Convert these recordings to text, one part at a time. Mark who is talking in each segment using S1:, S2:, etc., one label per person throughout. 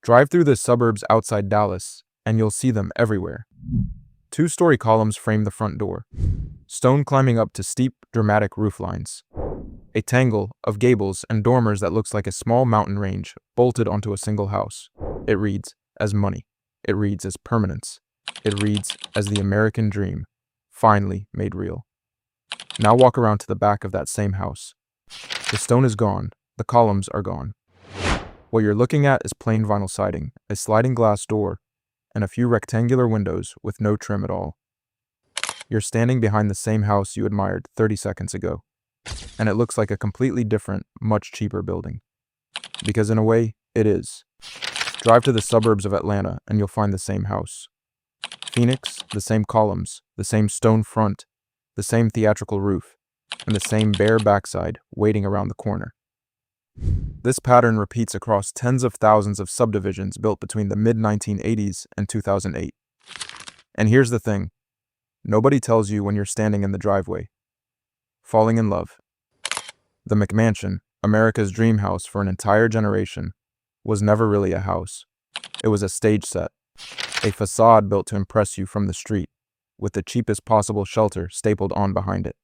S1: Drive through the suburbs outside Dallas, and you'll see them everywhere. Two-story columns frame the front door, stone climbing up to steep, dramatic roof lines. A tangle of gables and dormers that looks like a small mountain range bolted onto a single house. It reads as money. It reads as permanence. It reads as the American dream, finally made real. Now walk around to the back of that same house. The stone is gone. The columns are gone. What you're looking at is plain vinyl siding, a sliding glass door, and a few rectangular windows with no trim at all. You're standing behind the same house you admired 30 seconds ago, and it looks like a completely different, much cheaper building. Because in a way, it is. Drive to the suburbs of Atlanta and you'll find the same house. Phoenix, the same columns, the same stone front, the same theatrical roof, and the same bare backside waiting around the corner. This pattern repeats across tens of thousands of subdivisions built between the mid-1980s and 2008. And here's the thing. Nobody tells you when you're standing in the driveway. Falling in love. The McMansion, America's dream house for an entire generation, was never really a house. It was a stage set, a facade built to impress you from the street, with the cheapest possible shelter stapled on behind it.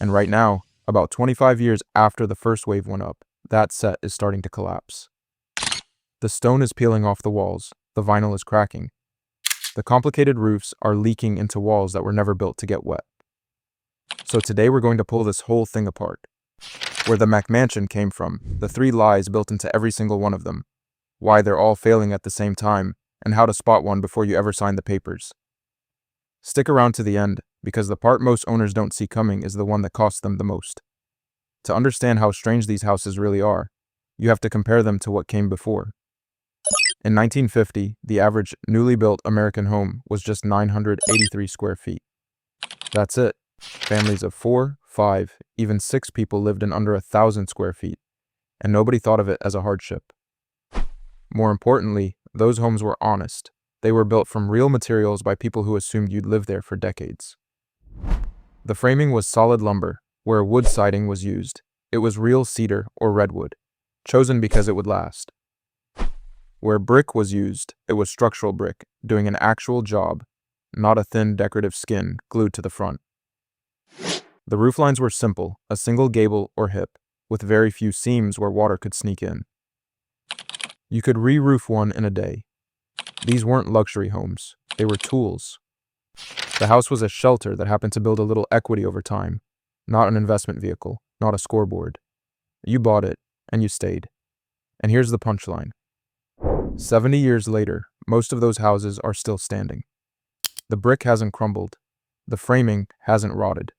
S1: And right now, about 25 years after the first wave went up, that set is starting to collapse. The stone is peeling off the walls, the vinyl is cracking. The complicated roofs are leaking into walls that were never built to get wet. So today we're going to pull this whole thing apart. Where the McMansion came from, the 3 lies built into every single one of them, why they're all failing at the same time, and how to spot one before you ever sign the papers. Stick around to the end, because the part most owners don't see coming is the one that costs them the most. To understand how strange these houses really are, you have to compare them to what came before. In 1950, the average newly built American home was just 983 square feet. That's it. Families of 4, 5, even 6 people lived in under 1,000 square feet, and nobody thought of it as a hardship. More importantly, those homes were honest. They were built from real materials by people who assumed you'd live there for decades. The framing was solid lumber, where wood siding was used. It was real cedar or redwood, chosen because it would last. Where brick was used, it was structural brick, doing an actual job, not a thin decorative skin glued to the front. The rooflines were simple, a single gable or hip, with very few seams where water could sneak in. You could re-roof one in a day. These weren't luxury homes, they were tools. The house was a shelter that happened to build a little equity over time, not an investment vehicle, not a scoreboard. You bought it, and you stayed. And here's the punchline. 70 years later, most of those houses are still standing. The brick hasn't crumbled. The framing hasn't rotted.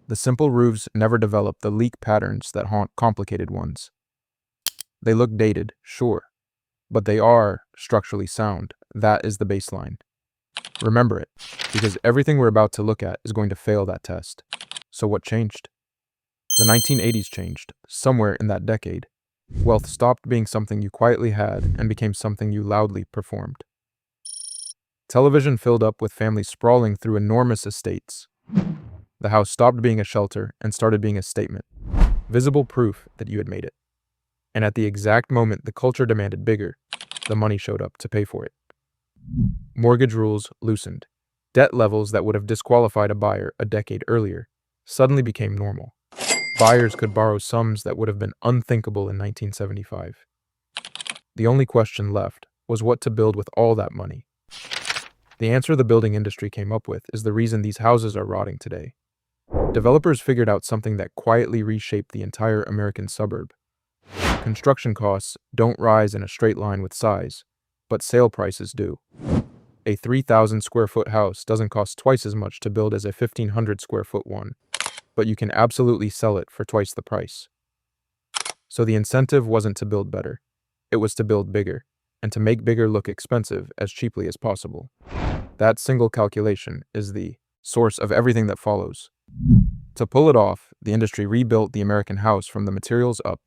S1: The simple roofs never developed the leak patterns that haunt complicated ones. They look dated, sure, but they are structurally sound. That is the baseline. Remember it, because everything we're about to look at is going to fail that test. So what changed? The 1980s changed, somewhere in that decade. Wealth stopped being something you quietly had and became something you loudly performed. Television filled up with families sprawling through enormous estates. The house stopped being a shelter and started being a statement, visible proof that you had made it. And at the exact moment the culture demanded bigger, the money showed up to pay for it. Mortgage rules loosened. Debt levels that would have disqualified a buyer a decade earlier suddenly became normal. Buyers could borrow sums that would have been unthinkable in 1975. The only question left was what to build with all that money. The answer the building industry came up with is the reason these houses are rotting today. Developers figured out something that quietly reshaped the entire American suburb. Construction costs don't rise in a straight line with size, but sale prices do. A 3,000 square foot house doesn't cost twice as much to build as a 1,500 square foot one, but you can absolutely sell it for twice the price. So the incentive wasn't to build better, it was to build bigger, and to make bigger look expensive as cheaply as possible. That single calculation is the source of everything that follows. To pull it off, the industry rebuilt the American house from the materials up.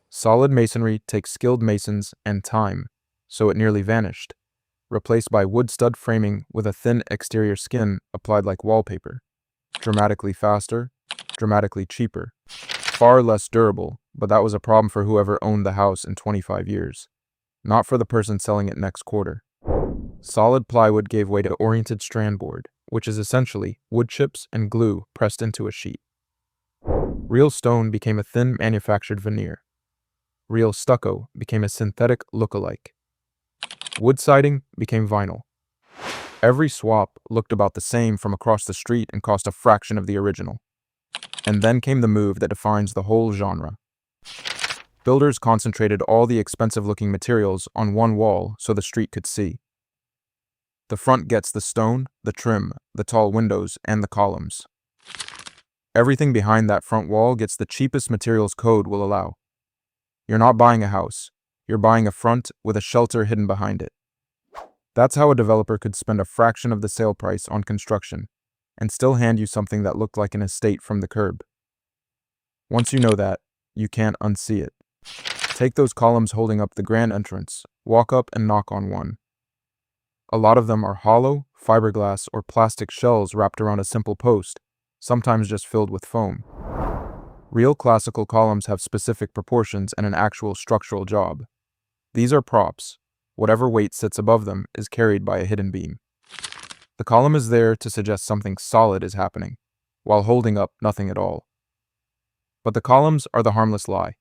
S1: Solid masonry takes skilled masons and time, so it nearly vanished, replaced by wood stud framing with a thin exterior skin applied like wallpaper. Dramatically faster, dramatically cheaper, far less durable, but that was a problem for whoever owned the house in 25 years. not for the person selling it next quarter. Solid plywood gave way to oriented strand board, which is essentially wood chips and glue pressed into a sheet. Real stone became a thin manufactured veneer. Real stucco became a synthetic look-alike. Wood siding became vinyl. Every swap looked about the same from across the street and cost a fraction of the original. And then came the move that defines the whole genre. Builders concentrated all the expensive-looking materials on one wall so the street could see. The front gets the stone, the trim, the tall windows, and the columns. Everything behind that front wall gets the cheapest materials code will allow. You're not buying a house. You're buying a front with a shelter hidden behind it. That's how a developer could spend a fraction of the sale price on construction and still hand you something that looked like an estate from the curb. Once you know that, you can't unsee it. Take those columns holding up the grand entrance, walk up and knock on one. A lot of them are hollow, fiberglass, or plastic shells wrapped around a simple post, sometimes just filled with foam. Real classical columns have specific proportions and an actual structural job. These are props. Whatever weight sits above them is carried by a hidden beam. The column is there to suggest something solid is happening, while holding up nothing at all. But the columns are the harmless lie.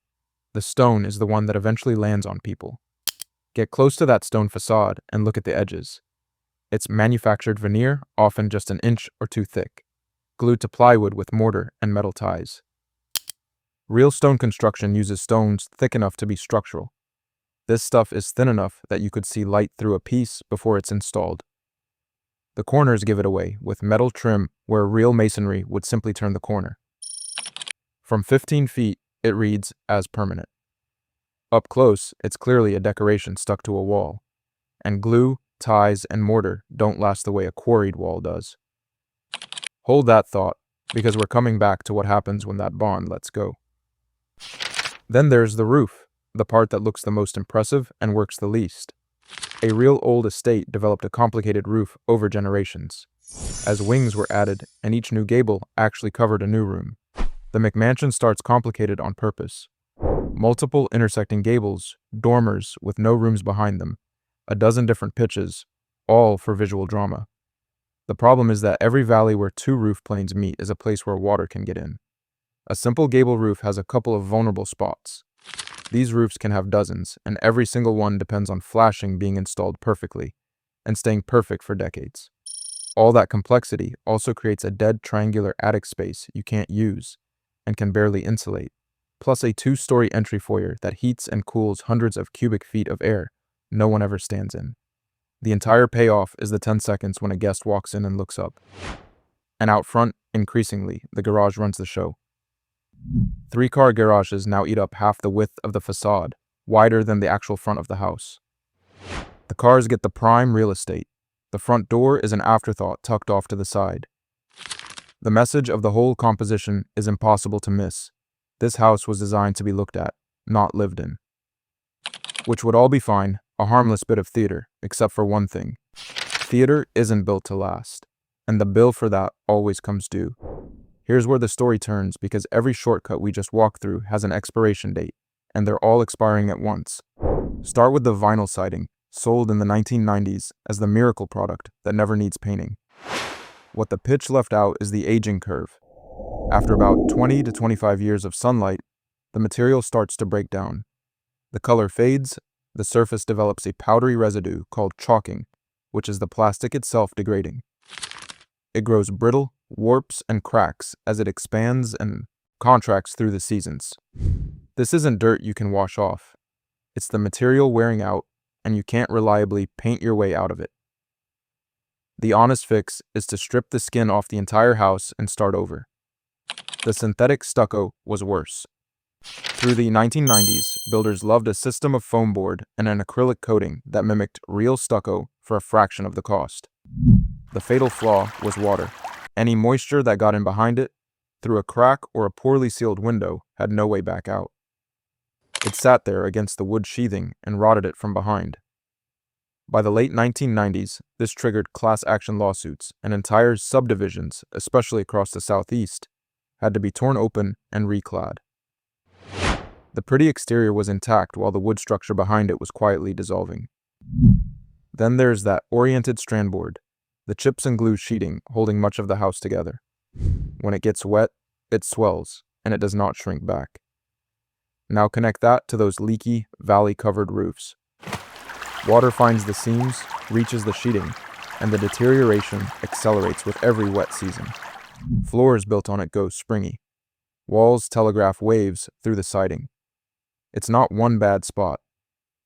S1: The stone is the one that eventually lands on people. Get close to that stone facade and look at the edges. It's manufactured veneer, often just an inch or two thick, glued to plywood with mortar and metal ties. Real stone construction uses stones thick enough to be structural. This stuff is thin enough that you could see light through a piece before it's installed. The corners give it away, with metal trim where real masonry would simply turn the corner. From 15 feet, it reads as permanent. Up close, it's clearly a decoration stuck to a wall. And glue, ties, and mortar don't last the way a quarried wall does. Hold that thought, because we're coming back to what happens when that bond lets go. Then there's the roof, the part that looks the most impressive and works the least. A real old estate developed a complicated roof over generations. As wings were added and each new gable actually covered a new room. The McMansion starts complicated on purpose. Multiple intersecting gables, dormers with no rooms behind them, a dozen different pitches, all for visual drama. The problem is that every valley where two roof planes meet is a place where water can get in. A simple gable roof has a couple of vulnerable spots. These roofs can have dozens, and every single one depends on flashing being installed perfectly, and staying perfect for decades. All that complexity also creates a dead triangular attic space you can't use, and can barely insulate, plus a 2-story entry foyer that heats and cools hundreds of cubic feet of air no one ever stands in. The entire payoff is the 10 seconds when a guest walks in and looks up. And out front, increasingly, the garage runs the show. 3-car garages now eat up half the width of the facade, wider than the actual front of the house. The cars get the prime real estate. The front door is an afterthought tucked off to the side. The message of the whole composition is impossible to miss. This house was designed to be looked at, not lived in. Which would all be fine, a harmless bit of theater, except for one thing. Theater isn't built to last, and the bill for that always comes due. Here's where the story turns, because every shortcut we just walked through has an expiration date, and they're all expiring at once. Start with the vinyl siding, sold in the 1990s as the miracle product that never needs painting. What the pitch left out is the aging curve. After about 20 to 25 years of sunlight, the material starts to break down. The color fades, the surface develops a powdery residue called chalking, which is the plastic itself degrading. It grows brittle, warps, and cracks as it expands and contracts through the seasons. This isn't dirt you can wash off. It's the material wearing out, and you can't reliably paint your way out of it. The honest fix is to strip the skin off the entire house and start over. The synthetic stucco was worse. Through the 1990s, builders loved a system of foam board and an acrylic coating that mimicked real stucco for a fraction of the cost. The fatal flaw was water. Any moisture that got in behind it, through a crack or a poorly sealed window, had no way back out. It sat there against the wood sheathing and rotted it from behind. By the late 1990s, this triggered class action lawsuits, and entire subdivisions, especially across the southeast, had to be torn open and reclad. The pretty exterior was intact while the wood structure behind it was quietly dissolving. Then there's that oriented strand board, the chips and glue sheeting holding much of the house together. When it gets wet, it swells, and it does not shrink back. Now connect that to those leaky, valley-covered roofs. Water finds the seams, reaches the sheeting, and the deterioration accelerates with every wet season. Floors built on it go springy. Walls telegraph waves through the siding. It's not one bad spot.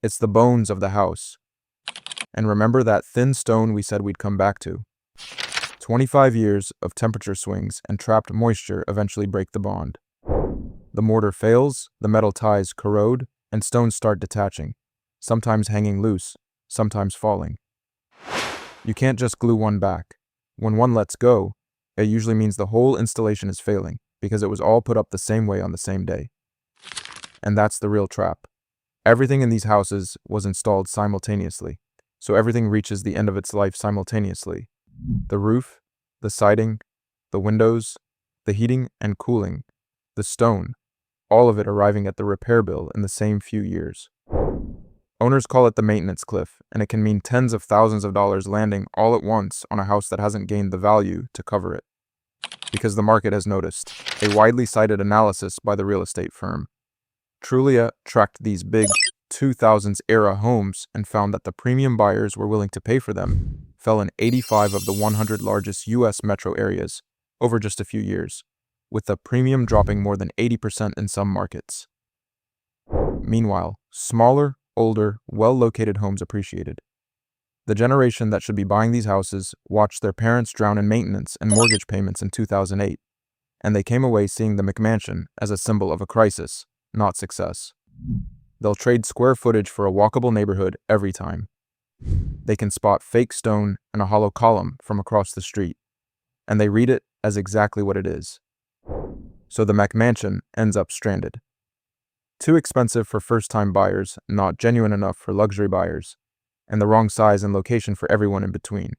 S1: It's the bones of the house. And remember that thin stone we said we'd come back to. 25 years of temperature swings and trapped moisture eventually break the bond. The mortar fails, the metal ties corrode, and stones start detaching, sometimes hanging loose, sometimes falling. You can't just glue one back. When one lets go, it usually means the whole installation is failing because it was all put up the same way on the same day. And that's the real trap. Everything in these houses was installed simultaneously, so everything reaches the end of its life simultaneously. The roof, the siding, the windows, the heating and cooling, the stone, all of it arriving at the repair bill in the same few years. Owners call it the maintenance cliff, and it can mean tens of thousands of dollars landing all at once on a house that hasn't gained the value to cover it. Because the market has noticed. A widely cited analysis by the real estate firm Trulia tracked these big 2000s-era homes and found that the premium buyers were willing to pay for them fell in 85 of the 100 largest U.S. metro areas over just a few years, with the premium dropping more than 80% in some markets. Meanwhile, smaller, older, well-located homes appreciated. The generation that should be buying these houses watched their parents drown in maintenance and mortgage payments in 2008, and they came away seeing the McMansion as a symbol of a crisis, not success. They'll trade square footage for a walkable neighborhood every time. They can spot fake stone and a hollow column from across the street, and they read it as exactly what it is. So the McMansion ends up stranded. Too expensive for first-time buyers, not genuine enough for luxury buyers, and the wrong size and location for everyone in between.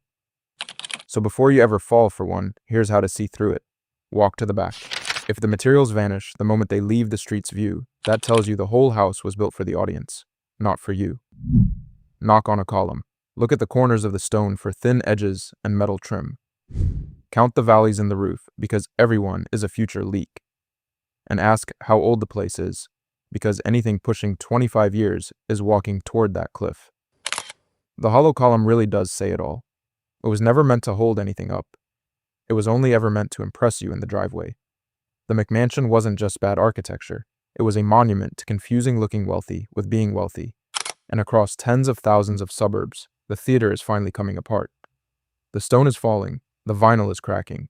S1: So before you ever fall for one, here's how to see through it. Walk to the back. If the materials vanish the moment they leave the street's view, that tells you the whole house was built for the audience, not for you. Knock on a column. Look at the corners of the stone for thin edges and metal trim. Count the valleys in the roof, because everyone is a future leak. And ask how old the place is, because anything pushing 25 years is walking toward that cliff. The hollow column really does say it all. It was never meant to hold anything up. It was only ever meant to impress you in the driveway. The McMansion wasn't just bad architecture. It was a monument to confusing looking wealthy with being wealthy. And across tens of thousands of suburbs, the theater is finally coming apart. The stone is falling, the vinyl is cracking,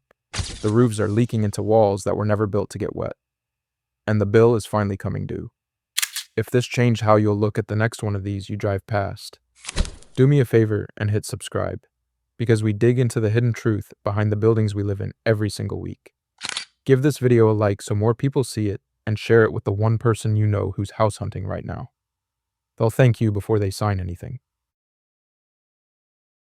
S1: the roofs are leaking into walls that were never built to get wet. And the bill is finally coming due. If this changed how you'll look at the next one of these you drive past, do me a favor and hit subscribe, because we dig into the hidden truth behind the buildings we live in every single week. Give this video a like so more people see it, and share it with the one person you know who's house hunting right now. They'll thank you before they sign anything.